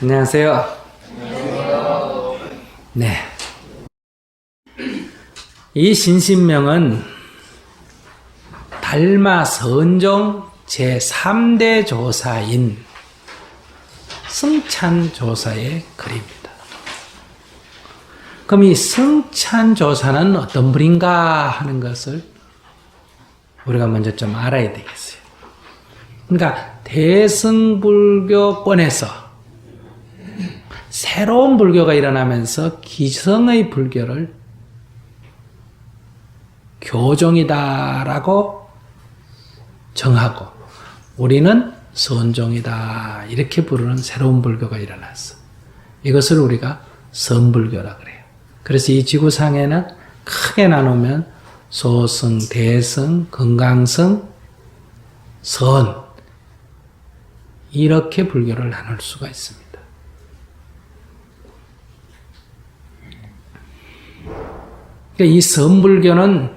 안녕하세요. 네. 이 신신명은 달마 선종 제3대 조사인 승찬조사의 글입니다. 그럼 이 승찬조사는 어떤 분인가 하는 것을 우리가 먼저 좀 알아야 되겠어요. 그러니까 대승불교권에서 새로운 불교가 일어나면서 기성의 불교를 교종이다라고 정하고 우리는 선종이다 이렇게 부르는 새로운 불교가 일어났어. 이것을 우리가 선불교라 그래요. 그래서 이 지구상에는 크게 나누면 소승, 대승, 건강승, 선 이렇게 불교를 나눌 수가 있습니다. 그러니까 이 선불교는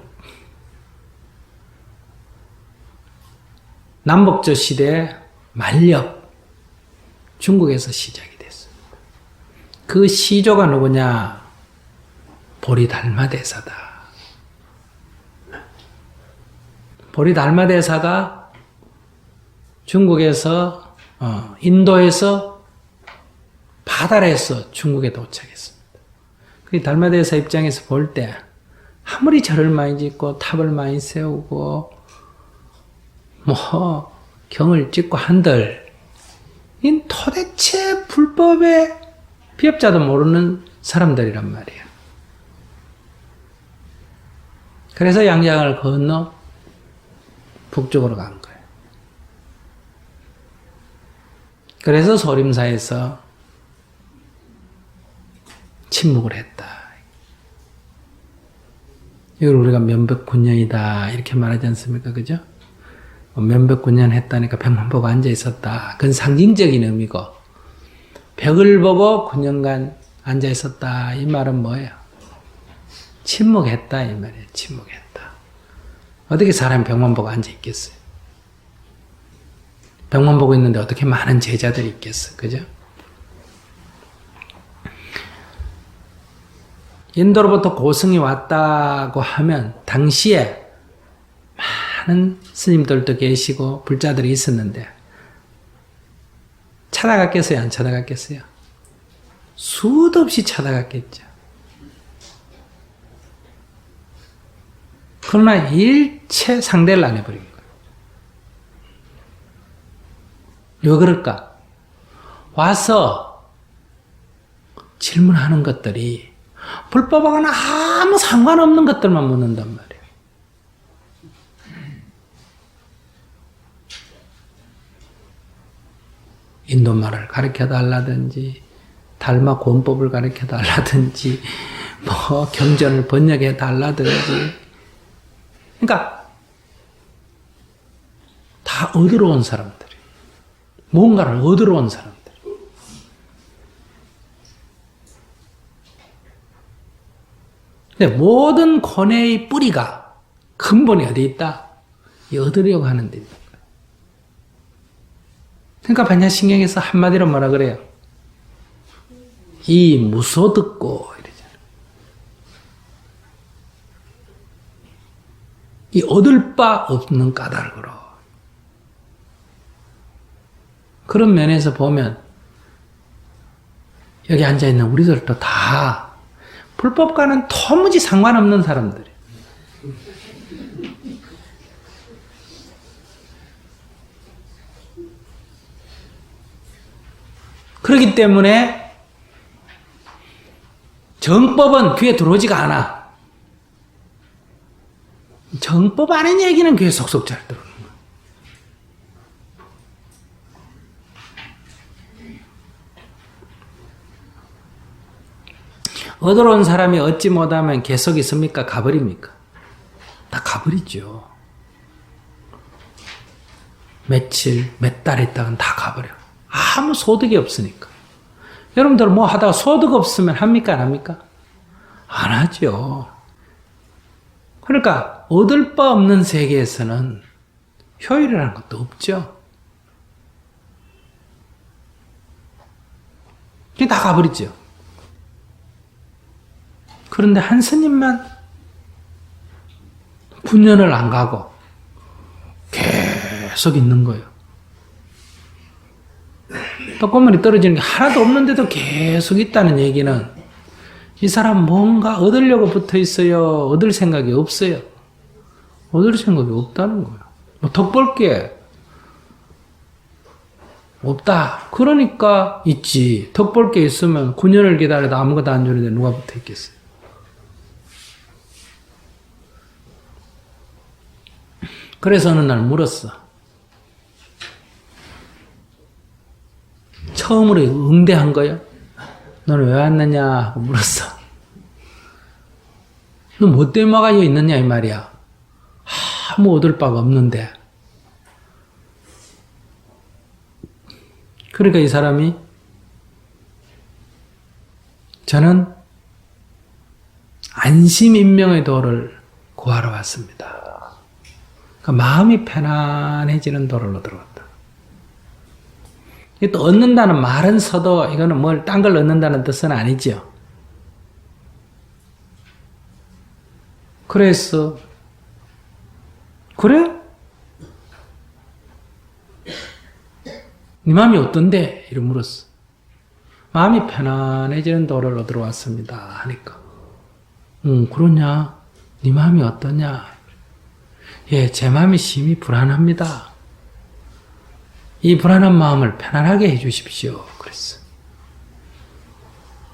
남북조 시대 말렵 중국에서 시작이 됐어요. 그 시조가 누구냐? 보리달마대사다. 보리달마대사가 중국에서 인도에서 바다에서 중국에 도착했습니다. 그 달마대사 입장에서 볼 때 아무리 절을 많이 짓고 탑을 많이 세우고 경을 짓고 한들 이 도대체 불법의 비협자도 모르는 사람들이란 말이에요. 그래서 양장을 건너 북쪽으로 간 거예요. 그래서 소림사에서 침묵을 했다. 이걸 우리가 면백군년이다 이렇게 말하지 않습니까? 그죠? 면백군년 했다니까 벽만 보고 앉아 있었다. 그건 상징적인 의미고 벽을 보고 9년간 앉아 있었다. 이 말은 뭐예요? 침묵했다 이 말이에요. 침묵했다. 어떻게 사람이 벽만 보고 앉아 있겠어요? 벽만 보고 있는데 어떻게 많은 제자들이 있겠어요? 그죠? 인도로부터 고승이 왔다고 하면 당시에 많은 스님들도 계시고 불자들이 있었는데 찾아갔겠어요? 안 찾아갔겠어요? 수도 없이 찾아갔겠죠. 그러나 일체 상대를 안 해버린 거예요. 왜 그럴까? 와서 질문하는 것들이 불법하고는 아무 상관없는 것들만 묻는단 말이에요. 인도말을 가르쳐달라든지 달마 권법을 가르쳐달라든지 경전을 번역해달라든지 그러니까 다 얻으러 온 사람들이 뭔가를 얻으러 온 사람들 근데 모든 권해의 뿌리가 근본이 어디 있다? 이 얻으려고 하는 데 있다. 그러니까 반야신경에서 한마디로 뭐라 그래요? 이 무소듣고 이러잖아요. 이 얻을 바 없는 까닭으로. 그런 면에서 보면 여기 앉아있는 우리들도 다 불법과는 도무지 상관없는 사람들이에요. 그렇기 때문에 정법은 귀에 들어오지가 않아. 정법 아닌 얘기는 귀에 속속 잘 들어오는 거야. 얻으러 온 사람이 얻지 못하면 계속 있습니까? 가버립니까? 다 가버리죠. 며칠, 몇 달 있다간 다 가버려. 아무 소득이 없으니까. 여러분들 뭐 하다가 소득 없으면 합니까? 안 합니까? 안 하죠. 그러니까 얻을 바 없는 세계에서는 효율이라는 것도 없죠. 그게 다 가버리죠. 그런데 한 스님만 분연을 안 가고 계속 있는 거예요. 떡고물이 떨어지는 게 하나도 없는데도 계속 있다는 얘기는 이 사람 뭔가 얻으려고 붙어 있어요? 얻을 생각이 없어요? 얻을 생각이 없다는 거예요. 뭐 덕 볼 게 없다. 그러니까 있지. 덕 볼 게 있으면 9년을 기다려도 아무것도 안 주는데 누가 붙어 있겠어요? 그래서 어느 날 물었어. 처음으로 응대한 거예요. 너는 왜 왔느냐 하고 물었어. 너 뭐 때문에 와가 있느냐 이 말이야. 아무 얻을 바가 없는데. 그러니까 이 사람이 저는 안심인명의 도를 구하러 왔습니다. 그러니까 마음이 편안해지는 도를 얻으러 왔다. 또 얻는다는 말은 서도 이거는 뭘 딴 걸 얻는다는 뜻은 아니죠. 그래서 그래? 네 마음이 어떤데? 이렇게 물었어. 마음이 편안해지는 도를 얻으러 왔습니다. 하니까 그러냐? 네 마음이 어떠냐? 예, 제 마음이 심히 불안합니다. 이 불안한 마음을 편안하게 해 주십시오. 그랬어.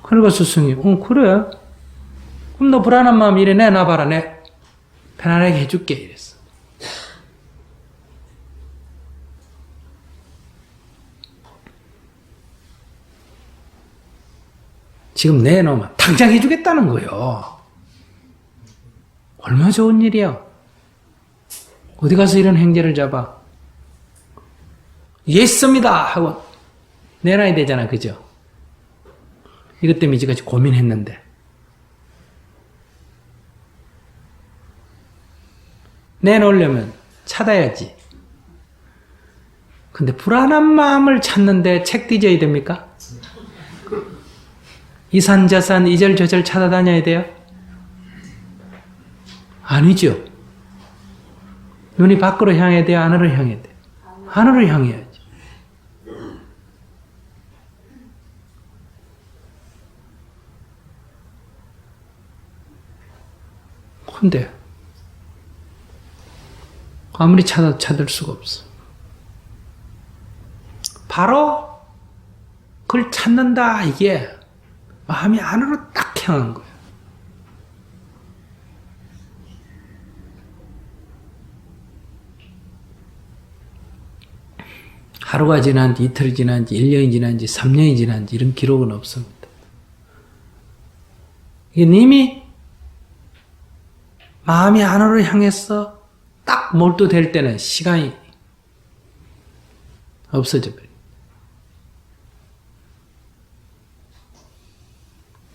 그러니까 스승이, 그래? 그럼 너 불안한 마음 이래 내놔봐라. 내 편안하게 해줄게. 이랬어. 지금 내놓으면 당장 해주겠다는 거예요. 얼마나 좋은 일이야. 어디 가서 이런 행제를 잡아? 예습니다! 하고 내놔야 되잖아. 그죠? 이것 때문에 이제까지 고민했는데. 내놓으려면 찾아야지. 근데 불안한 마음을 찾는데 책 뒤져야 됩니까? 이산저산 이절저절 찾아다녀야 돼요? 아니죠. 눈이 밖으로 향해야 돼요? 하늘을 향해야 돼요? 하늘을 향해야지. 근데 아무리 찾을 수가 없어. 바로 그걸 찾는다. 이게 마음이 안으로 딱 향한 거예요. 하루가 지난지, 이틀이 지난지, 1년이 지난지, 3년이 지난지 이런 기록은 없습니다. 이게 이미 마음이 안으로 향해서 딱 몰두될 때는 시간이 없어져 버려요.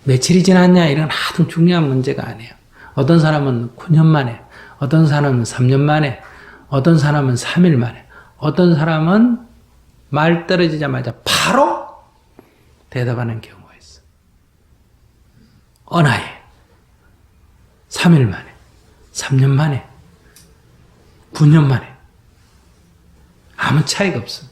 며칠이 지났냐 이런 아주 중요한 문제가 아니에요. 어떤 사람은 9년 만에, 어떤 사람은 3년 만에, 어떤 사람은 3일 만에, 어떤 사람은 말 떨어지자마자 바로 대답하는 경우가 있어. 언하에 3일 만에, 3년 만에, 9년 만에 아무 차이가 없어.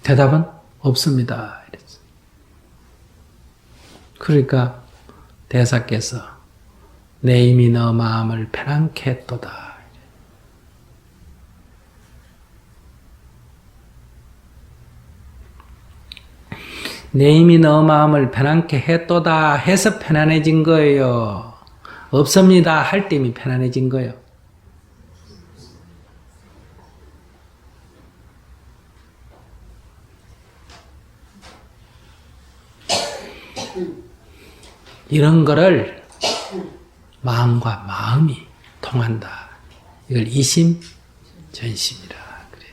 대답은 없습니다. 이랬어. 그러니까 대사께서 내 힘이 너 마음을 편안케 했도다. 내 힘이 너 마음을 편안케 했도다 해서 편안해진 거예요. 없습니다 할 때 이미 편안해진 거예요. 이런 거를 마음과 마음이 통한다. 이걸 이심전심이라 그래.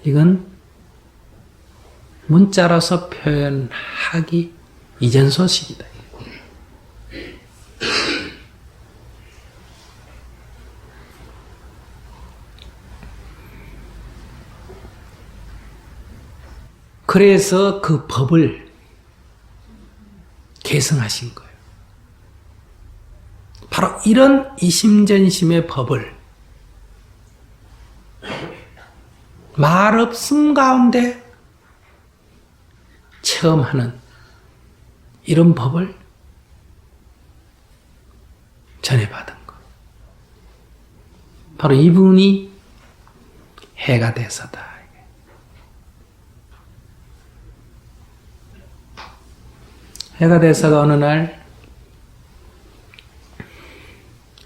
이건 문자로서 표현하기 이전 소식이다. 그래서 그 법을 개성하신 거예요. 바로 이런 이심전심의 법을 말없음 가운데 체험하는 이런 법을 전해받은 것. 바로 이분이 해가 대사다. 해가 대사가 어느 날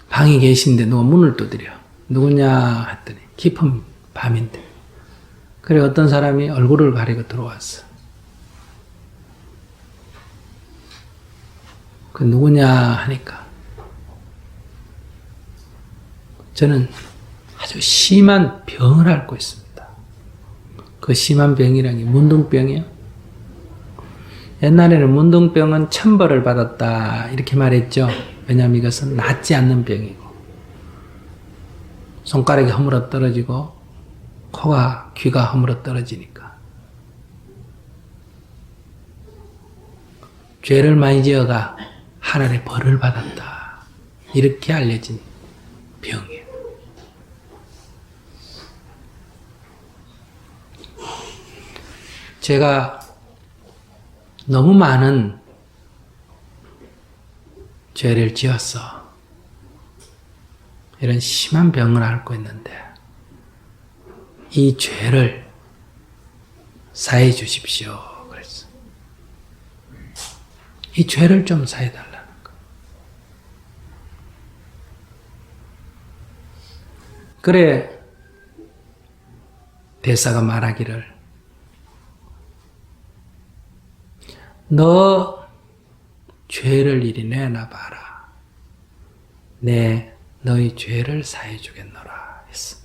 방에 계신데 누가 문을 두드려. 누구냐 했더니 깊은 밤인데. 그래 어떤 사람이 얼굴을 가리고 들어왔어. 그 누구냐 하니까 저는 아주 심한 병을 앓고 있습니다. 그 심한 병이란 게 문둥병이요. 옛날에는 문둥병은 천벌을 받았다 이렇게 말했죠. 왜냐하면 이것은 낫지 않는 병이고 손가락이 허물어 떨어지고 코가 귀가 허물어 떨어지니까 죄를 많이 지어가 하늘의 벌을 받았다 이렇게 알려진 병이에요. 제가 너무 많은 죄를 지었어. 이런 심한 병을 앓고 있는데 이 죄를 사해 주십시오. 그랬어. 이 죄를 좀 사해 달라는 거. 그래 대사가 말하기를 너 죄를 이리 내놔봐라. 내 너희 죄를 사해 주겠노라 했어.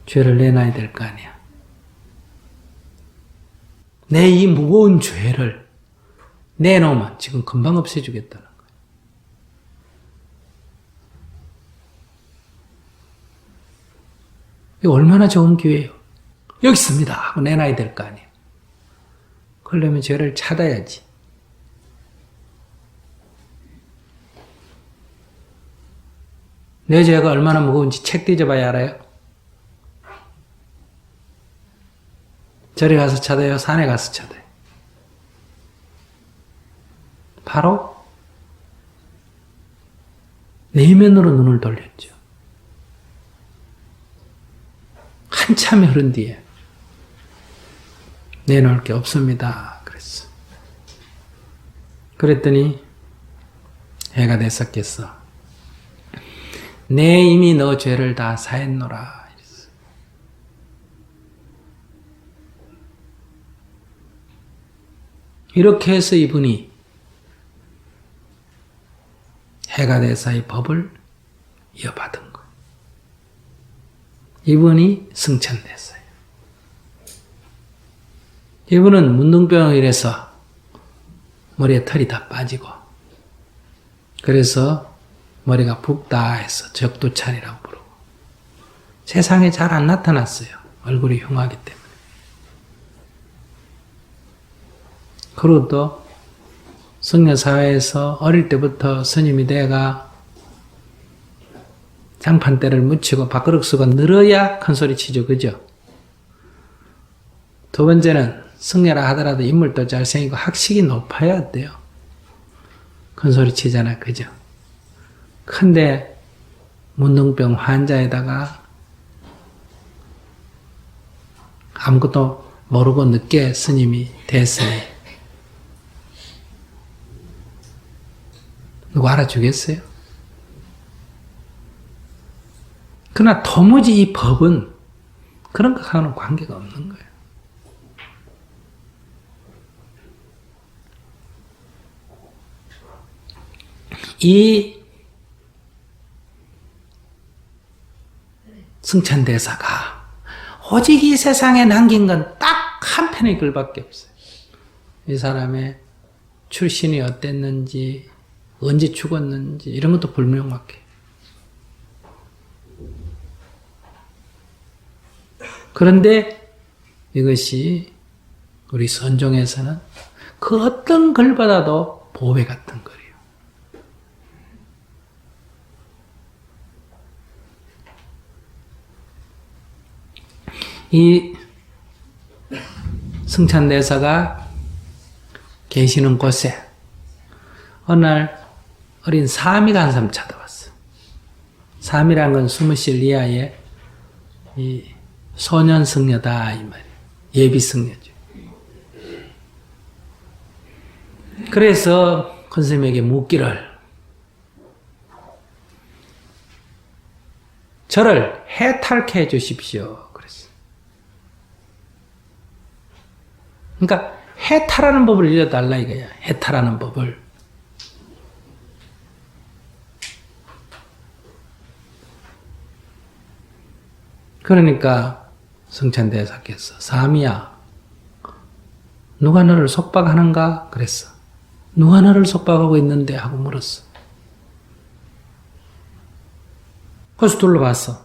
죄를 내놔야 될 거 아니야. 내 이 무거운 죄를 내놓으면 지금 금방 없애주겠다는 거야. 이거 얼마나 좋은 기회예요. 여기 있습니다 하고 내놔야 될 거 아니에요. 그러려면 죄를 찾아야지. 내 죄가 얼마나 무거운지 책 뒤져봐야 알아요. 절에 가서 찾아요? 산에 가서 찾아요? 바로 내면으로 눈을 돌렸죠. 한참 흐른 뒤에 내놓을 게 없습니다. 그랬어. 그랬더니 해가 됐었겠어. 내 이미 너 죄를 다 사했노라. 이랬어. 이렇게 해서 이분이 해가 대사의 법을 이어받은 거예요. 이분이 승천됐어요. 이분은 문둥병을 이래서 머리에 털이 다 빠지고 그래서 머리가 붓다 해서 적두찰이라고 부르고 세상에 잘 안 나타났어요. 얼굴이 흉하기 때문에. 그리고 또 승려사회에서 어릴 때부터 스님이 돼가 장판대를 묻히고 밥그릇수가 늘어야 큰소리 치죠. 그죠? 두 번째는 승려라 하더라도 인물도 잘생기고 학식이 높아야 어때요? 큰소리 치잖아. 그죠? 근데 문둥병 환자에다가 아무것도 모르고 늦게 스님이 됐으니 누구 알아주겠어요? 그러나 도무지 이 법은 그런 것하고는 관계가 없는 거예요. 이 승천대사가 오직 이 세상에 남긴 건 딱 한 편의 글밖에 없어요. 이 사람의 출신이 어땠는지 언제 죽었는지 이런 것도 불명확해. 그런데 이것이 우리 선종에서는 그 어떤 글보다도 보배 같은 글이에요. 이 승찬대사가 계시는 곳에 어느 날 어린 사미가 한 사람 찾아왔어. 사미란 건 20살 이하의 이 소년 승려다 이 말이에요. 예비 승려죠. 그래서 큰 스님에게 묻기를 저를 해탈케 해 주십시오. 그랬어요. 그러니까 해탈하는 법을 알려달라 이거야. 해탈하는 법을. 그러니까 승찬대사께서 사미야 누가 너를 속박하는가? 그랬어. 누가 너를 속박하고 있는데? 하고 물었어. 그래서 둘러봤어.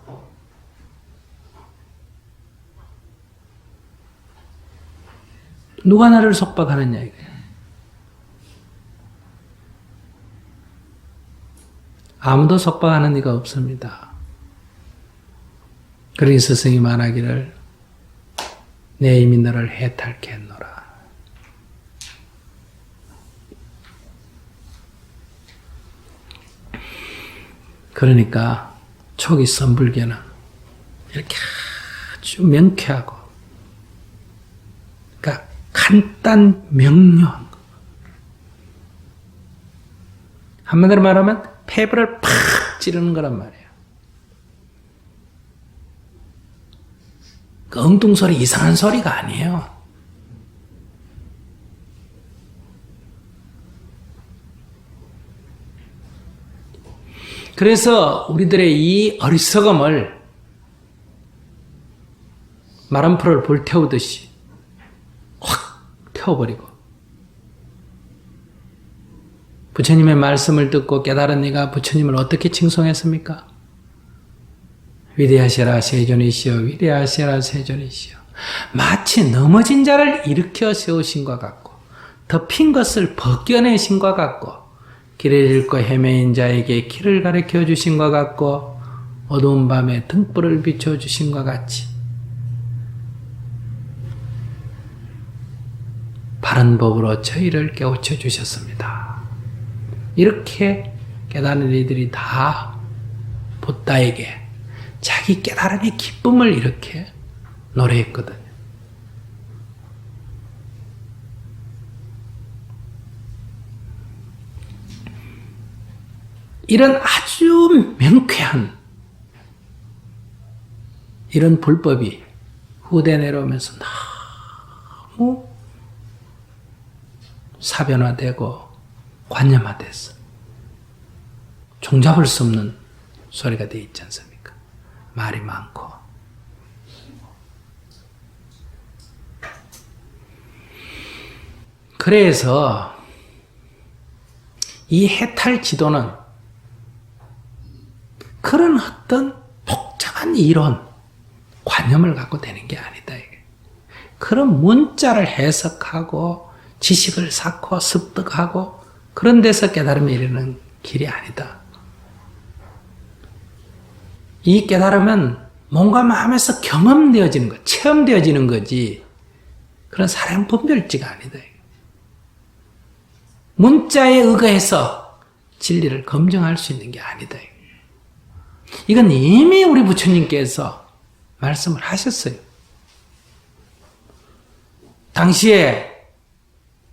누가 나를 속박하느냐 이거야. 아무도 속박하는 이가 없습니다. 그러니 스승이 말하기를 내 이미 너를 해탈케 했노라. 그러니까 초기 선불교는 이렇게 아주 명쾌하고 그러니까 간단 명료한 거. 한마디로 말하면 폐부를 팍 찌르는 거란 말이에요. 그 엉뚱소리 이상한 소리가 아니에요. 그래서 우리들의 이 어리석음을 마름프를 불태우듯이 확 태워버리고 부처님의 말씀을 듣고 깨달은 이가 부처님을 어떻게 칭송했습니까? 위대하시라 세존이시여 위대하시라 세존이시여 마치 넘어진 자를 일으켜 세우신 것 같고 덮인 것을 벗겨내신 것 같고 길을 잃고 헤매인 자에게 길을 가르쳐 주신 것 같고 어두운 밤에 등불을 비춰주신 것 같이 바른 법으로 저희를 깨우쳐 주셨습니다. 이렇게 깨달은 이들이 다 부다에게 자기 깨달음의 기쁨을 이렇게 노래했거든요. 이런 아주 명쾌한 이런 불법이 후대 내려오면서 너무 사변화되고 관념화됐어. 종잡을 수 없는 소리가 되어 있지 않습니까? 말이 많고. 그래서 이 해탈 지도는 그런 어떤 복잡한 이론, 관념을 갖고 되는 게 아니다. 이게. 그런 문자를 해석하고 지식을 쌓고 습득하고 그런 데서 깨달음에 이르는 길이 아니다. 이 깨달음은 뭔가 마음에서 경험되어지는 것, 체험되어지는 거지 그런 사량 분별지가 아니다. 문자에 의거해서 진리를 검증할 수 있는 게 아니다. 이건 이미 우리 부처님께서 말씀을 하셨어요. 당시에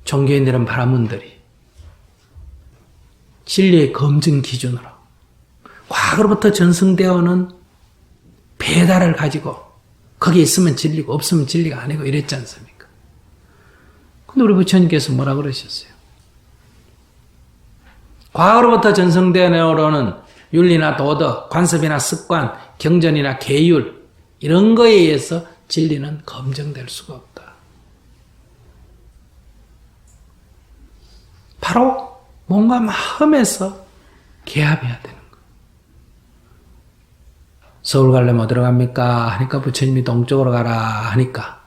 종교인들은 바라문들이 진리의 검증 기준으로 과거로부터 전승되어 오는 배달을 가지고 거기에 있으면 진리고 없으면 진리가 아니고 이랬지 않습니까? 근데 우리 부처님께서 뭐라 그러셨어요? 과거로부터 전승되어 오는 윤리나 도덕, 관습이나 습관, 경전이나 계율 이런 거에 의해서 진리는 검증될 수가 없다. 바로 뭔가 마음에서 개합해야 되는 거예요. 서울 가려면 어디로 갑니까? 하니까 부처님이 동쪽으로 가라 하니까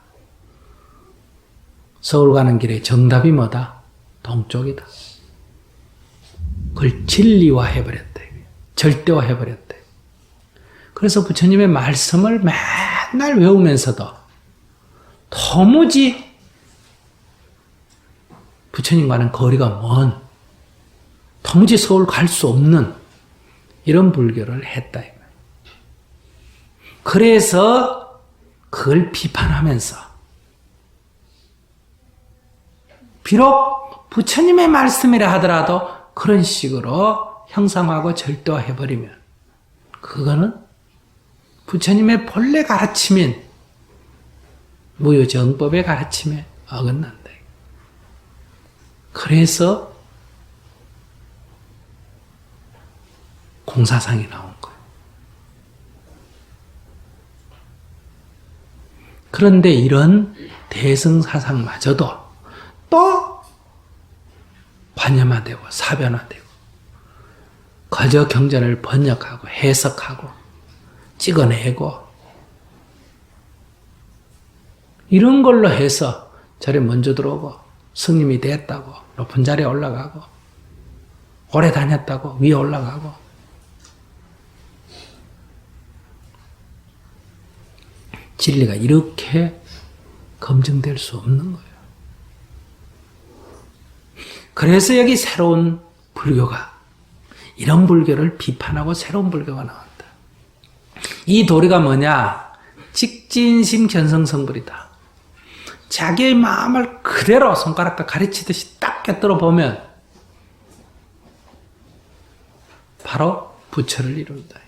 서울 가는 길에 정답이 뭐다? 동쪽이다. 그걸 진리화 해버렸대. 절대화 해버렸대. 그래서 부처님의 말씀을 맨날 외우면서도 도무지 부처님과는 거리가 먼, 도무지 서울 갈 수 없는 이런 불교를 했다. 그래서 그걸 비판하면서 비록 부처님의 말씀이라 하더라도 그런 식으로 형상화하고 절도화해버리면 그거는 부처님의 본래 가르침인 무효정법의 가르침에 어긋난다. 그래서 공사상이 나온 거예요. 그런데 이런 대승사상마저도 또 관념화되고 사변화되고 거저 경전을 번역하고 해석하고 찍어내고 이런 걸로 해서 절에 먼저 들어오고 스님이 됐다고 높은 자리에 올라가고 오래 다녔다고 위에 올라가고 진리가 이렇게 검증될 수 없는 거예요. 그래서 여기 새로운 불교가 이런 불교를 비판하고 새로운 불교가 나온다. 이 도리가 뭐냐? 직진심 견성성불이다. 자기의 마음을 그대로 손가락과 가르치듯이 딱 꿰뚫어 보면 바로 부처를 이룬다.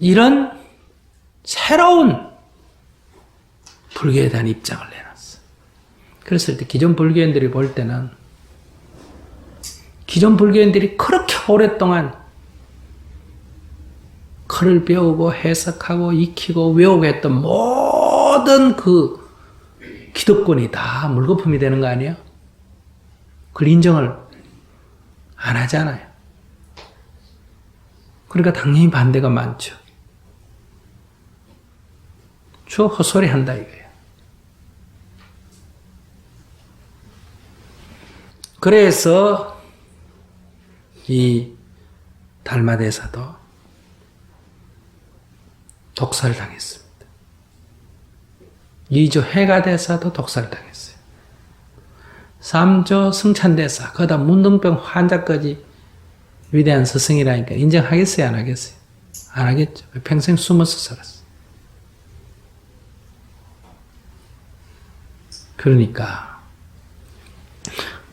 이런 새로운 불교에 대한 입장을 내놨어. 그랬을 때 기존 불교인들이 볼 때는 기존 불교인들이 그렇게 오랫동안 글을 배우고 해석하고 익히고 외우고 했던 모든 그 기득권이 다 물거품이 되는 거 아니에요? 그걸 인정을 안 하잖아요. 그러니까 당연히 반대가 많죠. 저 헛소리 한다 이거예요. 그래서 이 달마대사도 독살당했습니다. 이조 해가대사도 독살당했어요. 3조 승찬대사, 거기다 문둥병 환자까지 위대한 스승이라니까 인정하겠어요? 안 하겠어요? 안 하겠죠. 평생 숨어서 살았어요. 그러니까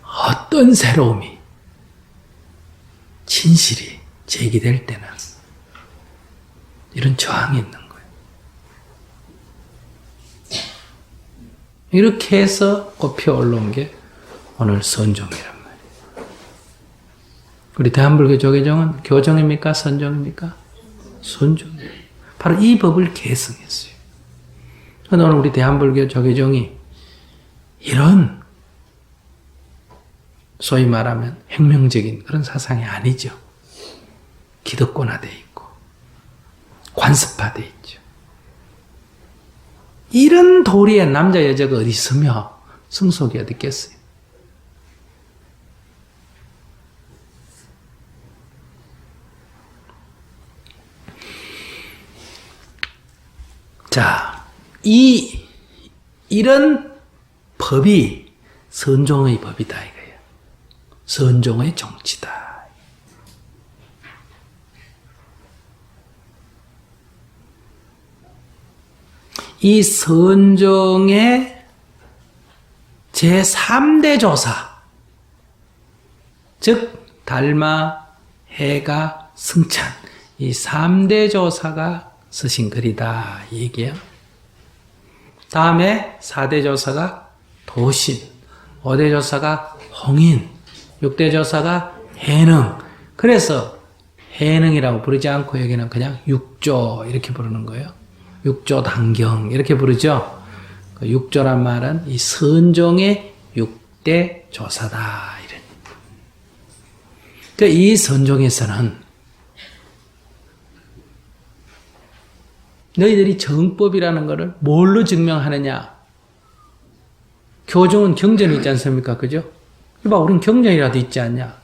어떤 새로움이 진실이 제기될 때는 이런 저항이 있는 거예요. 이렇게 해서 꽃피어 올라온 게 오늘 선종이란 말이에요. 우리 대한불교 조계종은 교종입니까? 선종입니까? 선종이에요. 바로 이 법을 계승했어요. 오늘 우리 대한불교 조계종이 이런 소위 말하면 혁명적인 그런 사상이 아니죠. 기득권화되어 있고 관습화되어 있죠. 이런 도리에 남자 여자가 어디 있으며 성속이 어디 있겠어요. 자, 이런 법이 선종의 법이다 이거예요. 선종의 정치다. 이 선종의 제3대 조사, 즉 달마, 해가, 승찬 이 3대 조사가 쓰신 글이다 이 얘기예요. 다음에 4대 조사가 도신, 5대 조사가 홍인, 6대 조사가 해능. 그래서 해능이라고 부르지 않고 여기는 그냥 육조 이렇게 부르는 거예요. 육조 당경 이렇게 부르죠. 그 육조란 말은 이 선종의 6대 조사다. 이런. 그러니까 이 선종에서는 너희들이 정법이라는 것을 뭘로 증명하느냐? 교종은 경전이 있지 않습니까? 그죠? 이봐, 우린 경전이라도 있지 않냐?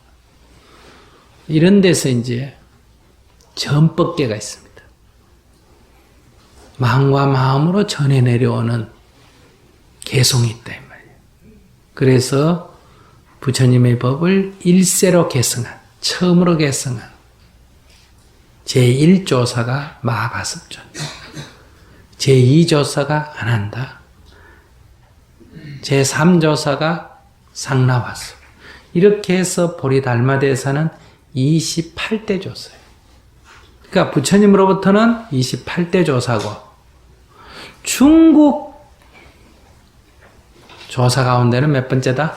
이런 데서 이제 전법계가 있습니다. 마음과 마음으로 전해 내려오는 개송이 있다, 이 말이에요. 그래서 부처님의 법을 일세로 개성한, 처음으로 개성한 제1조사가 마가섭존, 제2조사가 안한다, 제3조사가 상나와수. 이렇게 해서 보리달마대사는 28대 조사예요. 그러니까 부처님으로부터는 28대 조사고 중국 조사 가운데는 몇 번째다?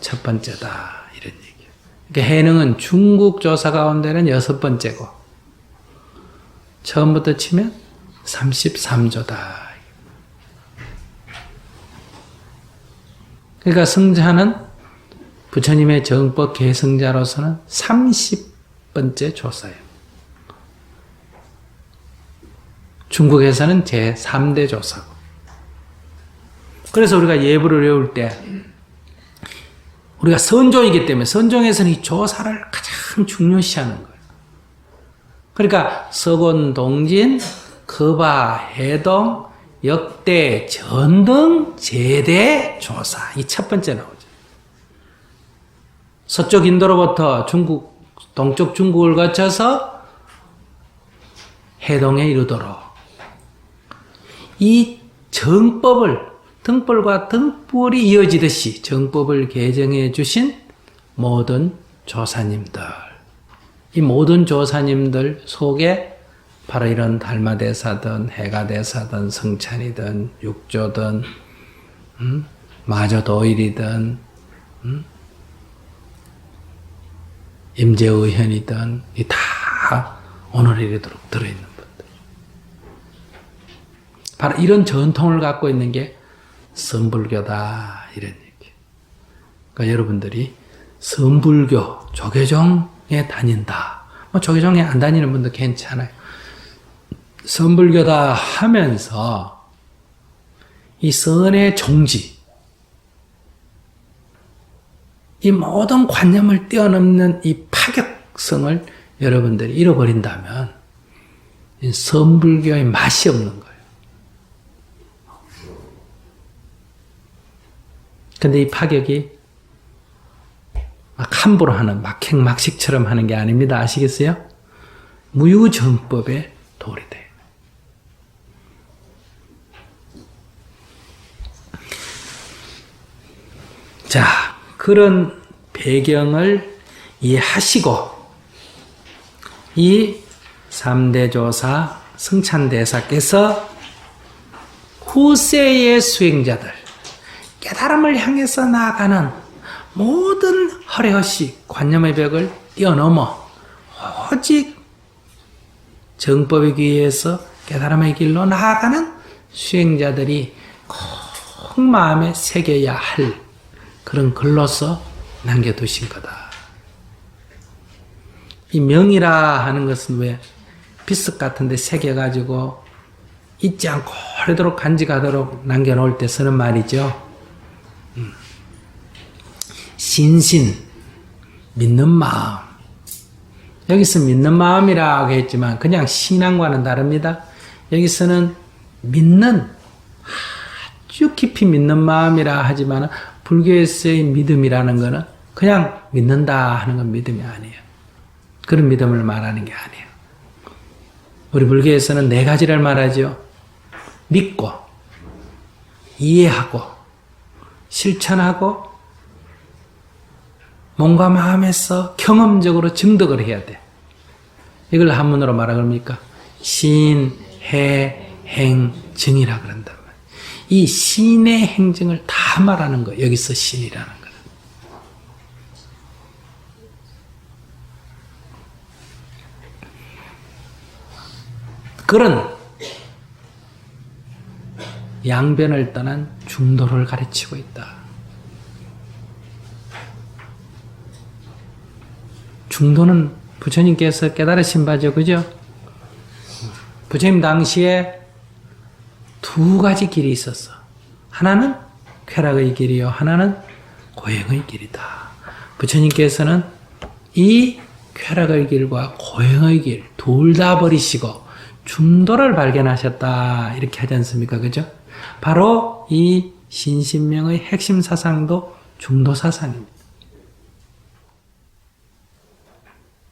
첫 번째다. 이런 얘기예요. 그러니까 해능은 중국 조사 가운데는 6번째고 처음부터 치면 33조다. 그러니까 성자는 부처님의 정법 계승자로서는 30번째 조사예요. 중국에서는 제3대 조사고. 그래서 우리가 예불을 외울 때 우리가 선종이기 때문에 선종에서는 이 조사를 가장 중요시하는 거예요. 그러니까 서곤, 동진, 거바, 해동, 역대, 전등, 제대, 조사. 이 첫 번째 나오죠. 서쪽 인도로부터 중국, 동쪽 중국을 거쳐서 해동에 이르도록 이 정법을, 등불과 등불이 이어지듯이 정법을 개정해 주신 모든 조사님들, 이 모든 조사님들 속에 바로 이런 달마대사든 해가대사든 성찬이든 육조든 마저도일이든 임재의현이든 이 다 오늘 이르도록 들어있는 분들. 바로 이런 전통을 갖고 있는 게 선불교다, 이런 얘기. 그러니까 여러분들이 선불교 조계종에 다닌다, 뭐 조계종에 안 다니는 분도 괜찮아요. 선불교다 하면서 이 선의 종지, 이 모든 관념을 뛰어넘는 이 파격성을 여러분들이 잃어버린다면 이 선불교의 맛이 없는 거예요. 근데 이 파격이 막 함부로 하는 막행막식처럼 하는 게 아닙니다. 아시겠어요? 무유정법의 도리 돼요. 자, 그런 배경을 이해하시고 이 3대 조사 승찬대사께서 후세의 수행자들, 깨달음을 향해서 나아가는 모든 허례허식 관념의 벽을 뛰어넘어 오직 정법에 의해서 깨달음의 길로 나아가는 수행자들이 꼭 마음에 새겨야 할 그런 글로서 남겨두신 거다. 이 명이라 하는 것은 왜 비석 같은 데 새겨가지고 잊지 않고 오래도록 간직하도록 남겨놓을 때 쓰는 말이죠. 신신, 믿는 마음. 여기서 믿는 마음이라고 했지만 그냥 신앙과는 다릅니다. 여기서는 믿는, 아주 깊이 믿는 마음이라 하지만 불교에서의 믿음이라는 것은 그냥 믿는다 하는 건 믿음이 아니에요. 그런 믿음을 말하는 게 아니에요. 우리 불교에서는 4가지를 말하죠. 믿고, 이해하고, 실천하고, 몸과 마음에서 경험적으로 증득을 해야 돼. 이걸 한문으로 말하면 뭡니까? 신, 해, 행, 증이라 그런단 말이에요. 이 신의 행증을 다 말하는 거예요. 여기서 신이라는 거는. 그런 양변을 떠난 중도를 가르치고 있다. 중도는 부처님께서 깨달으신 바죠. 그죠? 부처님 당시에 두 가지 길이 있었어. 하나는 쾌락의 길이요. 하나는 고행의 길이다. 부처님께서는 이 쾌락의 길과 고행의 길 둘 다 버리시고 중도를 발견하셨다. 이렇게 하지 않습니까? 그죠? 바로 이 신신명의 핵심 사상도 중도 사상입니다.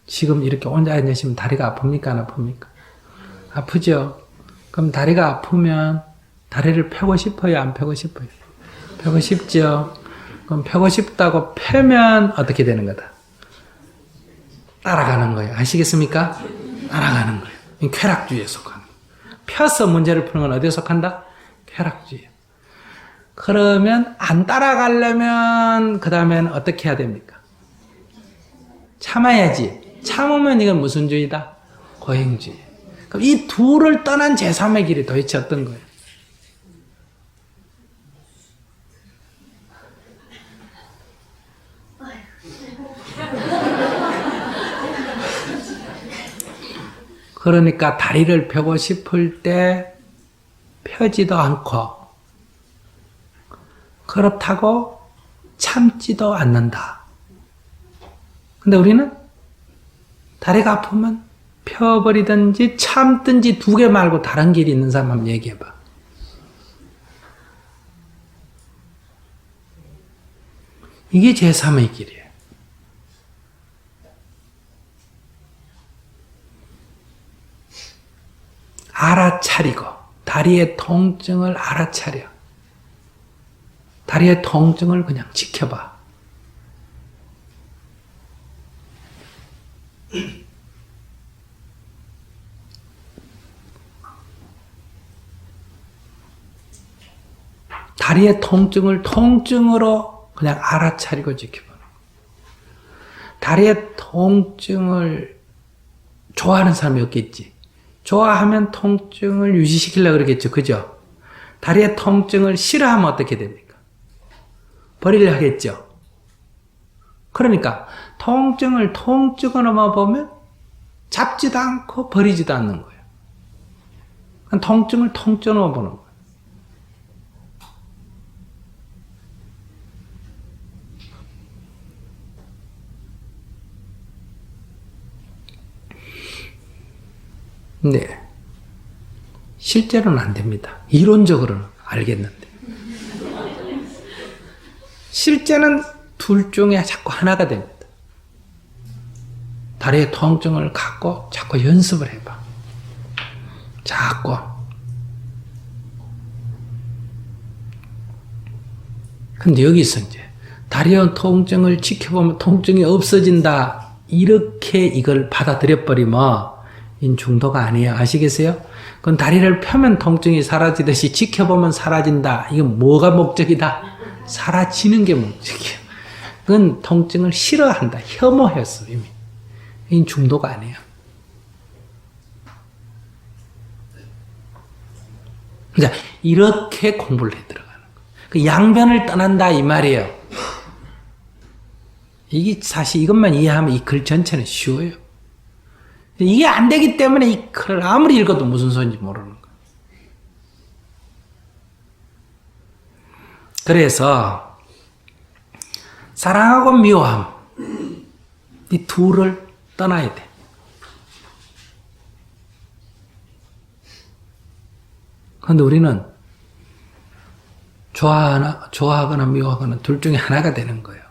지금 이렇게 혼자 앉으시면 다리가 아픕니까? 안 아픕니까? 아프죠? 그럼 다리가 아프면 다리를 펴고 싶어요? 안 펴고 싶어요? 펴고 싶죠? 그럼 펴고 싶다고 펴면 어떻게 되는 거다? 따라가는 거예요. 아시겠습니까? 따라가는 거예요. 쾌락주의에 속하는 거예요. 펴서 문제를 푸는 건 어디에 속한다? 쾌락주의. 그러면 안 따라가려면 그 다음엔 어떻게 해야 됩니까? 참아야지. 참으면 이건 무슨 주의다? 고행주의. 그럼 이 둘을 떠난 제3의 길이 도대체 어떤 거예요? 그러니까 다리를 펴고 싶을 때 펴지도 않고 그렇다고 참지도 않는다. 근데 우리는 다리가 아프면 펴버리든지 참든지 두 개 말고 다른 길이 있는 사람 한번 얘기해봐. 이게 제3의 길이에요. 알아차리고 다리의 통증을 알아차려. 다리의 통증을 그냥 지켜봐. 다리의 통증을 통증으로 그냥 알아차리고 지켜보는 거예요. 다리의 통증을 좋아하는 사람이 없겠지. 좋아하면 통증을 유지시키려고 그러겠죠. 그죠? 다리의 통증을 싫어하면 어떻게 됩니까? 버리려 하겠죠. 그러니까 통증을 통증으로만 보면 잡지도 않고 버리지도 않는 거예요. 통증을 통증으로 보는 거예요. 네. 실제로는 안 됩니다. 이론적으로는 알겠는데. 실제는 둘 중에 자꾸 하나가 됩니다. 다리의 통증을 갖고 자꾸 연습을 해봐. 자꾸. 근데 여기서 이제 다리의 통증을 지켜보면 통증이 없어진다. 이렇게 이걸 받아들여버리면 중도가 아니에요. 아시겠어요? 그건 다리를 펴면 통증이 사라지듯이 지켜보면 사라진다. 이건 뭐가 목적이다? 사라지는 게 목적이에요. 그건 통증을 싫어한다. 혐오했어, 이미. 이건 중도가 아니에요. 자, 이렇게 공부를 해 들어가는 거예요. 그 양변을 떠난다, 이 말이에요. 이게 사실 이것만 이해하면 이 글 전체는 쉬워요. 이게 안 되기 때문에 이 글을 아무리 읽어도 무슨 소리인지 모르는 거예요. 그래서 사랑하고 미워함 이 둘을 떠나야 돼. 그런데 우리는 좋아하거나 미워하거나 둘 중에 하나가 되는 거예요.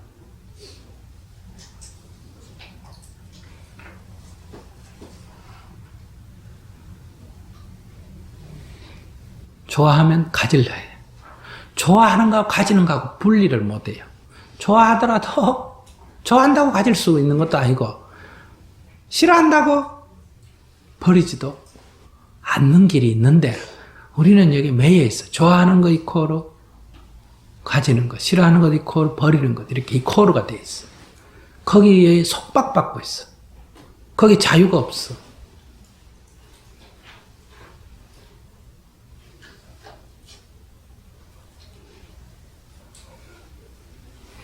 좋아하면 가질러 해요. 좋아하는 거하고 가지는 거하고 분리를 못 해요. 좋아하더라도 좋아한다고 가질 수 있는 것도 아니고 싫어한다고 버리지도 않는 길이 있는데 우리는 여기 매여 있어. 좋아하는 거 이코로 가지는 것, 싫어하는 것 이코로 버리는 것 이렇게 이코로가 돼 있어. 거기에 속박받고 있어. 거기 자유가 없어.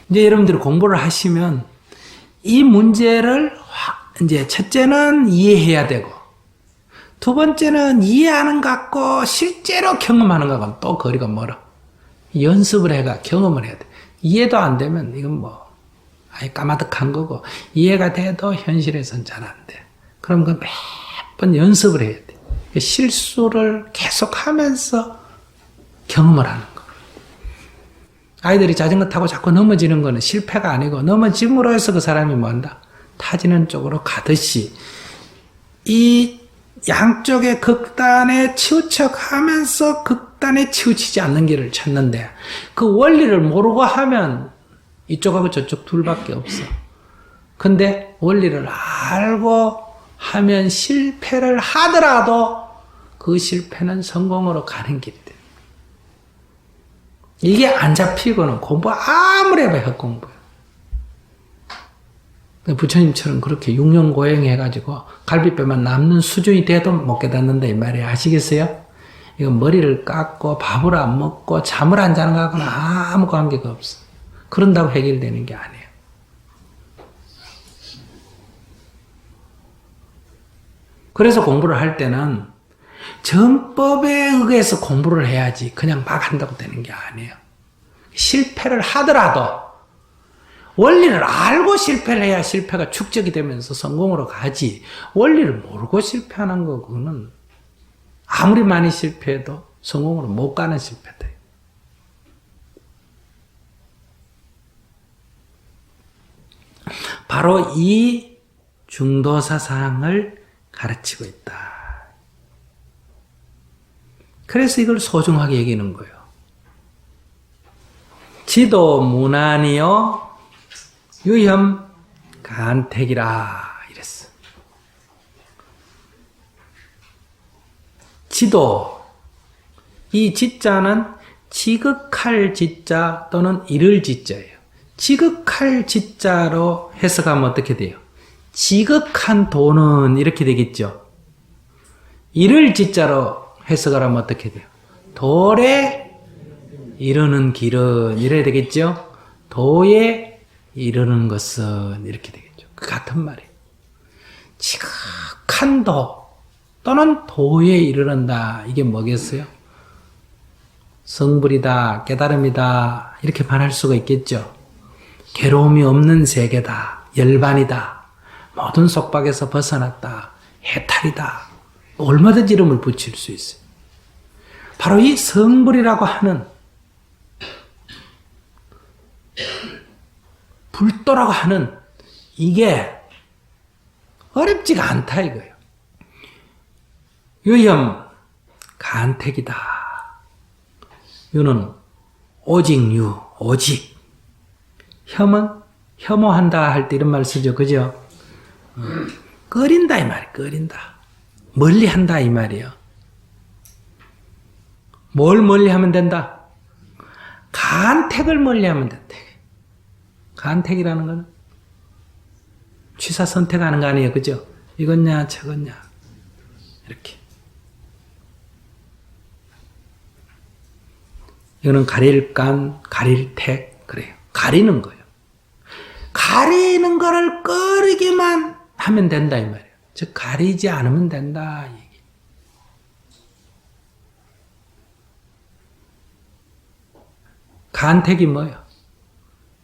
이제 여러분들이 공부를 하시면 이 문제를 이제 첫째는 이해해야 되고 두 번째는 이해하는 것 같고 실제로 경험하는 것과는 또 거리가 멀어. 연습을 해가 경험을 해야 돼. 이해도 안 되면 이건 뭐 아예 까마득한 거고 이해가 돼도 현실에선 잘 안 돼. 그럼 그 매번 연습을 해야 돼. 실수를 계속하면서 경험을 하는 거. 아이들이 자전거 타고 자꾸 넘어지는 거는 실패가 아니고 넘어짐으로 해서 그 사람이 뭔다? 타지는 쪽으로 가듯이 이 양쪽의 극단에 치우쳐가면서 극단에 치우치지 않는 길을 찾는데 그 원리를 모르고 하면 이쪽하고 저쪽 둘밖에 없어. 근데 원리를 알고 하면 실패를 하더라도 그 실패는 성공으로 가는 길이 돼. 이게 안 잡히고는 공부 아무리 해봐야 헛공부야. 부처님처럼 그렇게 6년 고행해가지고 갈비뼈만 남는 수준이 돼도 못 깨닫는다 이 말이에요. 아시겠어요? 이거 머리를 깎고 밥을 안 먹고 잠을 안 자는 거하고는 아무 관계가 없어. 그런다고 해결되는 게 아니에요. 그래서 공부를 할 때는 정법에 의해서 공부를 해야지 그냥 막 한다고 되는 게 아니에요. 실패를 하더라도 원리를 알고 실패를 해야 실패가 축적이 되면서 성공으로 가지 원리를 모르고 실패하는 거 그거는 아무리 많이 실패해도 성공으로 못 가는 실패다. 바로 이 중도사상을 가르치고 있다. 그래서 이걸 소중하게 여기는 거예요. 지도 무난이요 유혐 간택이라 이랬어. 지도 이 지자는 지극할 지자 또는 이를 지자예요. 지극할 지자로 해석하면 어떻게 돼요? 지극한 도는 이렇게 되겠죠. 이를 지자로 해석을 하면 어떻게 돼요? 도에 이르는 길은 이래야 되겠죠. 도에 이르는 것은 이렇게 되겠죠. 그 같은 말이에요. 지극한 도 또는 도에 이르는다. 이게 뭐겠어요? 성불이다, 깨달음이다 이렇게 말할 수가 있겠죠. 괴로움이 없는 세계다, 열반이다, 모든 속박에서 벗어났다, 해탈이다. 얼마든지 이름을 붙일 수 있어요. 바로 이 성불이라고 하는 불도라고 하는 이게 어렵지가 않다 이거예요. 유혐 간택이다. 유는 오직 유, 오직. 혐은 혐오한다 할 때 이런 말 쓰죠. 그죠? 꺼린다 이 말이에요. 꺼린다. 멀리한다 이 말이에요. 뭘 멀리하면 된다? 간택을 멀리하면 된다. 간택이라는 건 취사 선택하는 거 아니에요. 그죠? 이거냐 저거냐 이렇게. 이거는 가릴간, 가릴택 그래요. 가리는 거예요. 가리는 거를 꺼리기만 하면 된다 이 말이에요. 즉 가리지 않으면 된다 이 얘기. 간택이 뭐예요?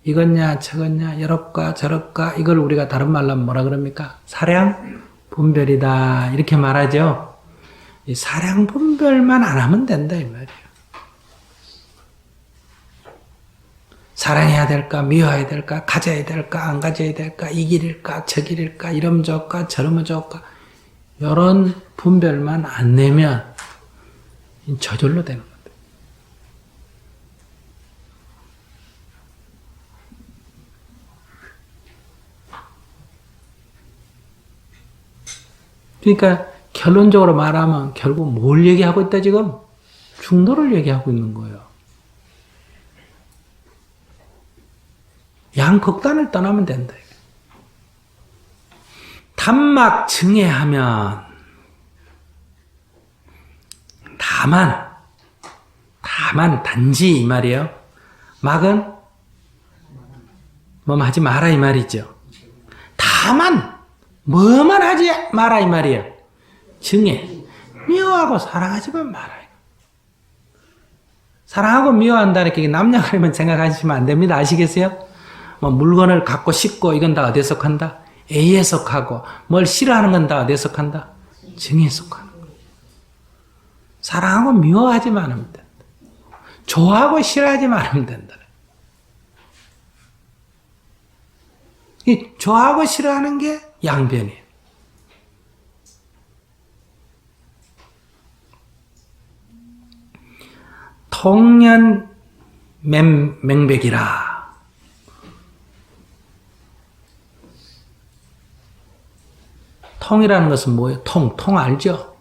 이것냐 저것냐 이렇까 저렇까 이걸 우리가 다른 말로 하면 뭐라 그럽니까? 사량 분별이다 이렇게 말하죠. 이 사량 분별만 안 하면 된다 이 말이에요. 사랑해야 될까 미워해야 될까 가져야 될까 안 가져야 될까 이 길일까 저 길일까 이러면 좋을까 저러면 좋을까 이런 분별만 안 내면 저절로 되는 거예요. 그러니까 결론적으로 말하면 결국 뭘 얘기하고 있다 지금? 중도를 얘기하고 있는 거예요. 양극단을 떠나면 된다. 단막 증해하면 다만 단지 이 말이에요. 막은 뭐 하지 마라 이 말이죠. 다만 뭐만 하지 마라 이 말이에요. 정해. 미워하고 사랑하지만 마라. 사랑하고 미워한다니까 이게 남녀가리만 생각하시면 안 됩니다. 아시겠어요? 뭐 물건을 갖고 싶고 이건 다 어디에 속한다? A에 속하고 뭘 싫어하는 건 다 어디에 속한다? 정에 속하는 거. 사랑하고 미워하지만 하면 된다. 좋아하고 싫어하지만 하면 된다. 이 좋아하고 싫어하는 게 양변이에요. 통년 맹백이라. 통이라는 것은 뭐예요? 통 알죠?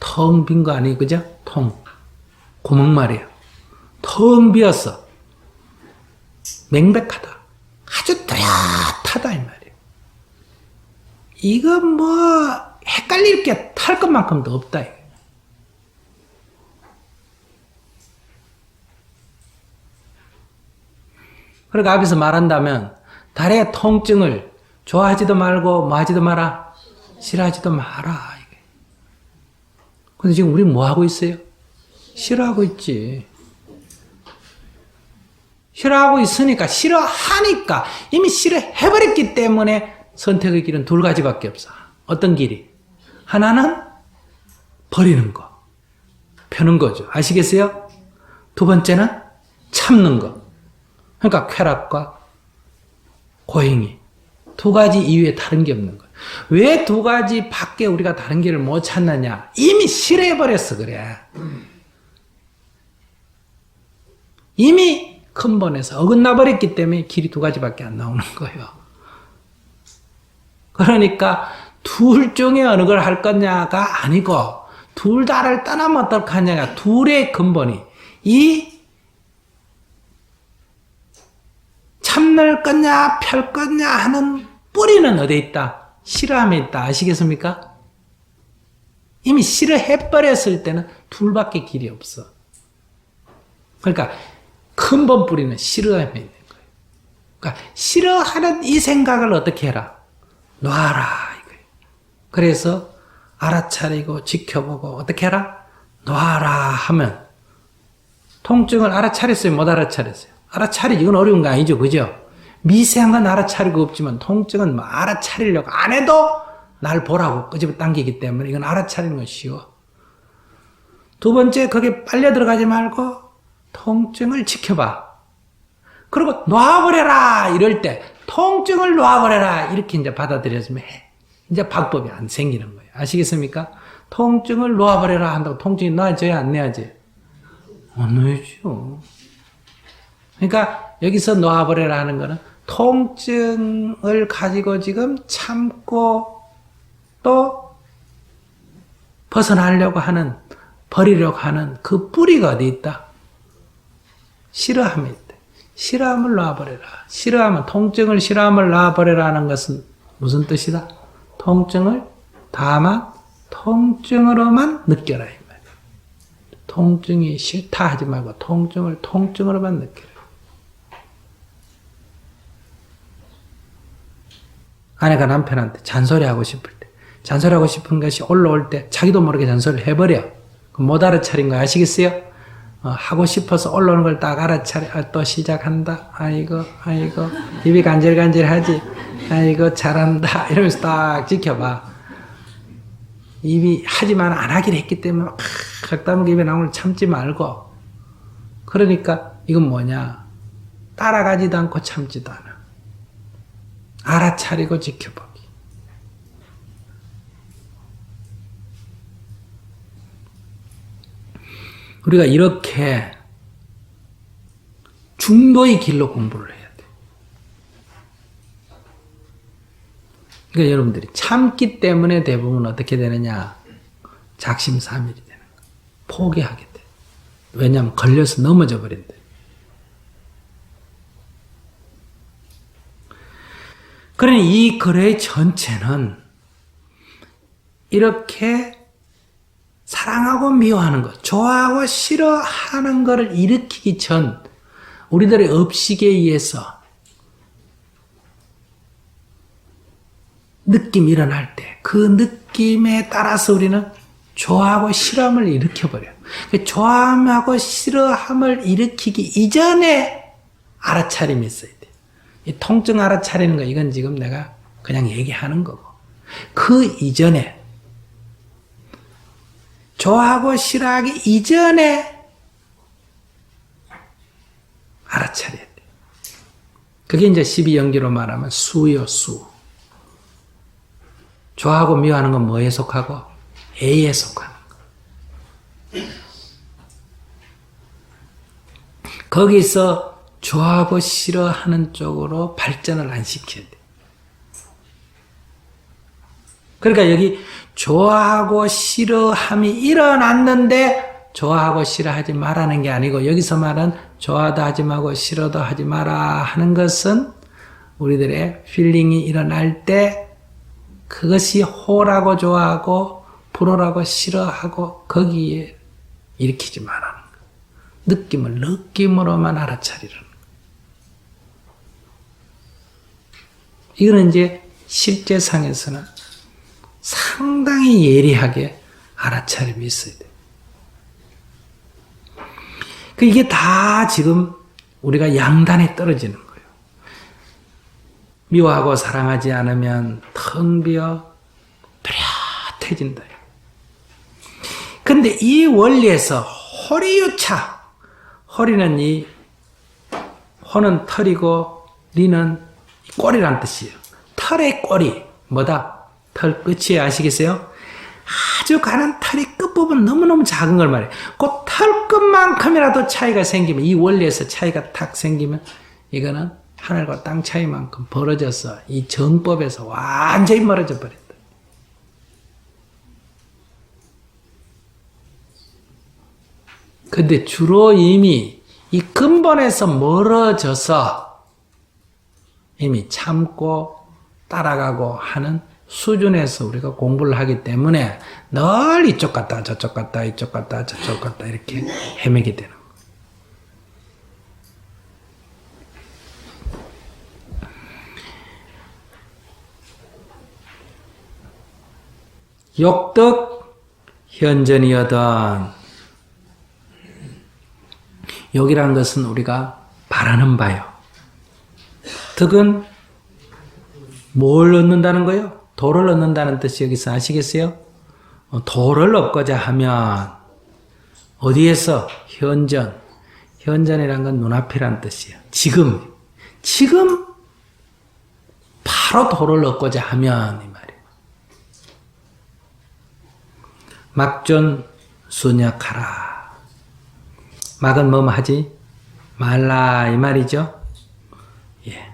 텅 빈 거 아니에요? 그죠? 통. 구멍 말이에요. 텅 비었어. 맹백하다. 아주 뚜렷하다 이 말이에요. 이건 뭐 헷갈릴 게 탈 것만큼도 없다. 그러니까 앞에서 말한다면 달의 통증을 좋아하지도 말고 뭐 하지도 마라? 싫어하지도 마라. 근데 지금 우리 뭐 하고 있어요? 싫어하고 있지. 싫어하고 있으니까, 싫어하니까, 이미 싫어해버렸기 때문에 선택의 길은 두 가지밖에 없어. 어떤 길이? 하나는 버리는 거. 펴는 거죠. 아시겠어요? 두 번째는 참는 거. 그러니까 쾌락과 고행이. 두 가지 이외에 다른 게 없는 거예요. 왜 두 가지 밖에 우리가 다른 길을 못 찾느냐? 이미 싫어해버렸어, 그래. 이미 근본에서 어긋나 버렸기 때문에 길이 두 가지밖에 안 나오는 거예요. 그러니까 둘 중에 어느 걸 할 거냐가 아니고 둘 다를 떠나면 어떡하냐가 둘의 근본이 이 참을 거냐 펼 거냐 하는 뿌리는 어디에 있다? 싫어함에 있다. 아시겠습니까? 이미 싫어해버렸을 때는 둘밖에 길이 없어. 그러니까 근본 뿌리는 싫어함에 있는 거예요. 그러니까 싫어하는 이 생각을 어떻게 해라? 놔라 이거예요. 그래서 알아차리고 지켜보고 어떻게 해라? 놔라 하면 통증을 알아차렸어요? 못 알아차렸어요? 알아차리지. 이건 어려운 거 아니죠. 그죠? 미세한 건 알아차리고 없지만 통증은 뭐 알아차리려고 안 해도 날 보라고 끄집어 당기기 때문에 이건 알아차리는 건 쉬워. 두 번째, 거기에 빨려 들어가지 말고 통증을 지켜봐. 그리고 놔버려라 이럴 때 통증을 놔버려라 이렇게 이제 받아들였으면 이제 방법이 안 생기는 거예요. 아시겠습니까? 통증을 놔버려라 한다고 통증이 놔져야 안 놔야지? 안 놔야죠. 그러니까 여기서 놔버려라 하는 거는 통증을 가지고 지금 참고 또 벗어나려고 하는, 버리려고 하는 그 뿌리가 어디 있다? 싫어함이 있다. 싫어함을 놔버려라. 싫어함은, 통증을 싫어함을 놔버려라 하는 것은 무슨 뜻이다? 통증을 다만 통증으로만 느껴라. 이 말이야. 통증이 싫다 하지 말고 통증을 통증으로만 느껴라. 아내가 남편한테 잔소리하고 싶을 때, 잔소리하고 싶은 것이 올라올 때 자기도 모르게 잔소리를 해버려. 못 알아차린 거 아시겠어요? 하고 싶어서 올라오는 걸 딱 알아차려. 또 시작한다. 아이고 입이 간질간질하지. 아이고 잘한다. 이러면서 딱 지켜봐. 입이 하지만 안 하기로 했기 때문에 각다무게 입에 나오는 걸 참지 말고. 그러니까 이건 뭐냐? 따라가지도 않고 참지도 않아. 알아차리고 지켜보기. 우리가 이렇게 중도의 길로 공부를 해야 돼. 그러니까 여러분들이 참기 때문에 대부분 어떻게 되느냐? 작심삼일이 되는 거야. 포기하게 돼. 왜냐하면 걸려서 넘어져 버린대. 그러니 이 글의 전체는 이렇게 사랑하고 미워하는 것, 좋아하고 싫어하는 것을 일으키기 전 우리들의 업식에 의해서 느낌이 일어날 때 그 느낌에 따라서 우리는 좋아하고 싫어함을 일으켜버려요. 좋아함하고 싫어함을 일으키기 이전에 알아차림이 있어야 돼요. 이 통증 알아차리는 거 이건 지금 내가 그냥 얘기하는 거고, 그 이전에 좋아하고 싫어하기 이전에 알아차려야 돼요. 그게 이제 12연기로 말하면 수요, 수. 좋아하고 미워하는 건 뭐에 속하고? A에 속하는 거. 거기서 좋아하고 싫어하는 쪽으로 발전을 안 시켜야 돼. 그러니까 여기 좋아하고 싫어함이 일어났는데 좋아하고 싫어하지 말라는 게 아니고, 여기서 말은 좋아도 하지 말고 싫어도 하지 마라 하는 것은 우리들의 필링이 일어날 때 그것이 호라고 좋아하고 불호라고 싫어하고 거기에 일으키지 말라는 거. 느낌을 느낌으로만 알아차리라는 거. 이거는 이제 실제상에서는 상당히 예리하게 알아차림이 있어야 돼요. 이게 다 지금 우리가 양단에 떨어지는 거예요. 미워하고 사랑하지 않으면 텅 비어 뚜렷해진다. 근데 이 원리에서 허리유차, 허리는 이 허는 털이고 리는 꼬리란 뜻이에요. 털의 꼬리, 뭐다? 털 끝이 아시겠어요? 아주 가는 털의 끝부분 너무너무 작은 걸 말해요. 그 털끝만큼이라도 차이가 생기면, 이 원리에서 차이가 탁 생기면 이거는 하늘과 땅 차이만큼 벌어져서 이 정법에서 완전히 멀어져 버린다. 근데 주로 이미 이 근본에서 멀어져서 이미 참고 따라가고 하는 수준에서 우리가 공부를 하기 때문에 늘 이쪽 갔다 저쪽 갔다 이쪽 갔다 저쪽 갔다 이렇게 헤매게 되는 거예요. 욕덕 현전이여던, 욕이라는 것은 우리가 바라는 바요. 덕은 뭘 얻는다는 거예요? 도를 얻는다는 뜻이 여기서 아시겠어요? 도를 얻고자 하면 어디에서? 현전. 현전이란 건 눈앞이란 뜻이에요. 지금 바로 도를 얻고자 하면 이 말이에요. 막존 순약하라. 막은 뭐뭐 하지 말라 이 말이죠. 예.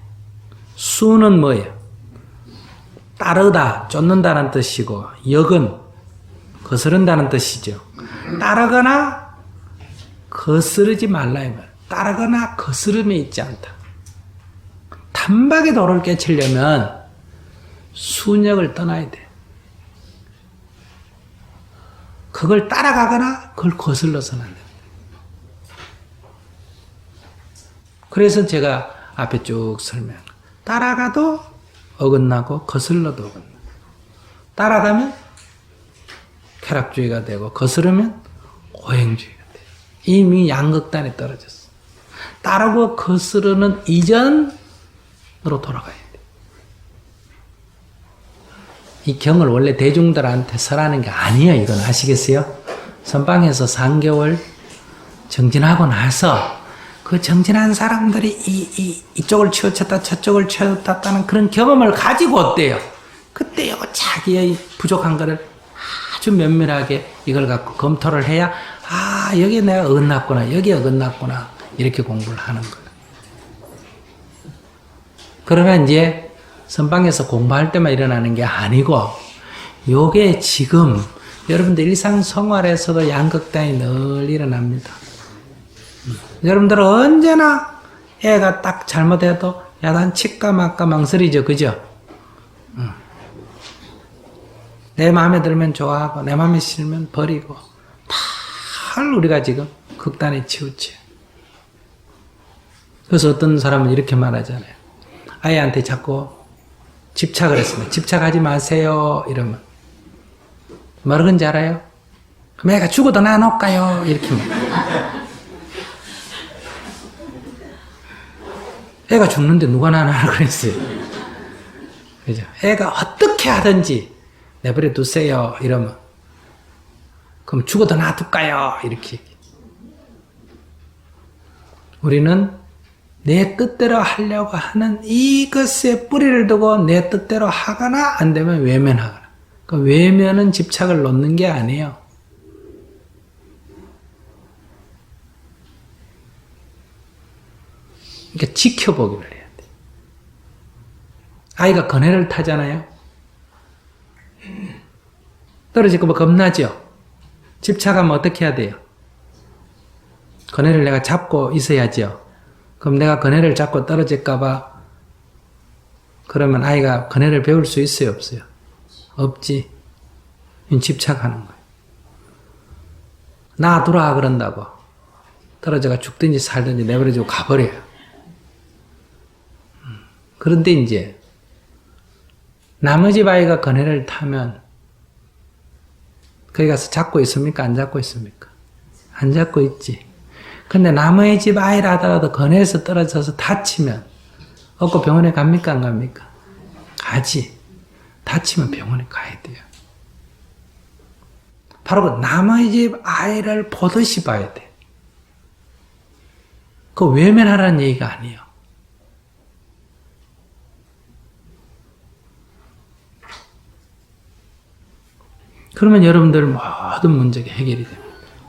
수는 뭐예요? 따르다, 쫓는다는 뜻이고, 역은 거스른다는 뜻이죠. 따르거나 거스르지 말라 이 말. 따르거나 거스름에 있지 않다. 단박에 도를 깨치려면 순역을 떠나야 돼. 그걸 따라가거나 그걸 거슬러서는 안 돼. 그래서 제가 앞에 쭉 설명. 따라가도 어긋나고 거슬러도 어긋나. 따라가면 쾌락주의가 되고 거스르면 오행주의가 돼. 이미 양극단에 떨어졌어. 따르고 거스르는 이전으로 돌아가야 돼. 이 경을 원래 대중들한테 설하는 게 아니에요. 이건 아시겠어요? 선방에서 3개월 정진하고 나서 그 정진한 사람들이 이쪽을 치우쳤다 저쪽을 치우쳤다는 그런 경험을 가지고 어때요? 그때 요 자기의 부족한 거를 아주 면밀하게 이걸 갖고 검토를 해야 여기 내가 어긋났구나 여기 어긋났구나 이렇게 공부를 하는 거예요. 그러면 이제 선방에서 공부할 때만 일어나는 게 아니고 요게 지금 여러분들 일상생활에서도 양극단이 늘 일어납니다. 여러분들은 언제나 애가 딱 잘못해도 난 칠까 말까 망설이죠. 그죠? 내 마음에 들면 좋아하고 내 마음에 싫으면 버리고 다 우리가 지금 극단에 치우쳐. 그래서 어떤 사람은 이렇게 말하잖아요. 아이한테 자꾸 집착을 했습니다. 집착하지 마세요. 이러면 뭐라 그런지 알아요? 그럼 애가 죽어도 놔놓을까요? 이렇게 애가 죽는데 누가 놔놔라 그랬어요. 그죠? 애가 어떻게 하든지 내버려 두세요. 이러면 그럼 죽어도 놔둘까요? 이렇게. 우리는 내 뜻대로 하려고 하는 이것에 뿌리를 두고 내 뜻대로 하거나 안 되면 외면하거나. 그 외면은 집착을 놓는 게 아니에요. 그러니까 지켜보기를 해야 돼. 아이가 그네를 타잖아요. 떨어질까 봐 겁나죠? 집착하면 어떻게 해야 돼요? 그네를 내가 잡고 있어야죠. 그럼 내가 그네를 잡고 떨어질까봐 그러면 아이가 그네를 배울 수 있어요? 없어요? 없지. 집착하는 거예요. 놔두라 그런다고 떨어져가 죽든지 살든지 내버려두고 가버려요. 그런데 이제 남의 집 아이가 그네를 타면 거기 가서 잡고 있습니까? 안 잡고 있습니까? 안 잡고 있지. 근데 남의 집 아이라 하더라도 그네에서 떨어져서 다치면 얻고 병원에 갑니까? 안 갑니까? 가지. 다치면 병원에 가야 돼요. 바로 그 남의 집 아이를 보듯이 봐야 돼. 그거 외면하라는 얘기가 아니에요. 그러면 여러분들 모든 문제가 해결이 됩니다.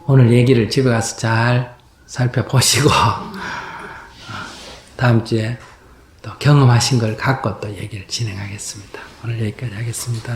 오늘 얘기를 집에 가서 잘 살펴보시고 다음 주에 또 경험하신 걸 갖고 또 얘기를 진행하겠습니다. 오늘 여기까지 하겠습니다.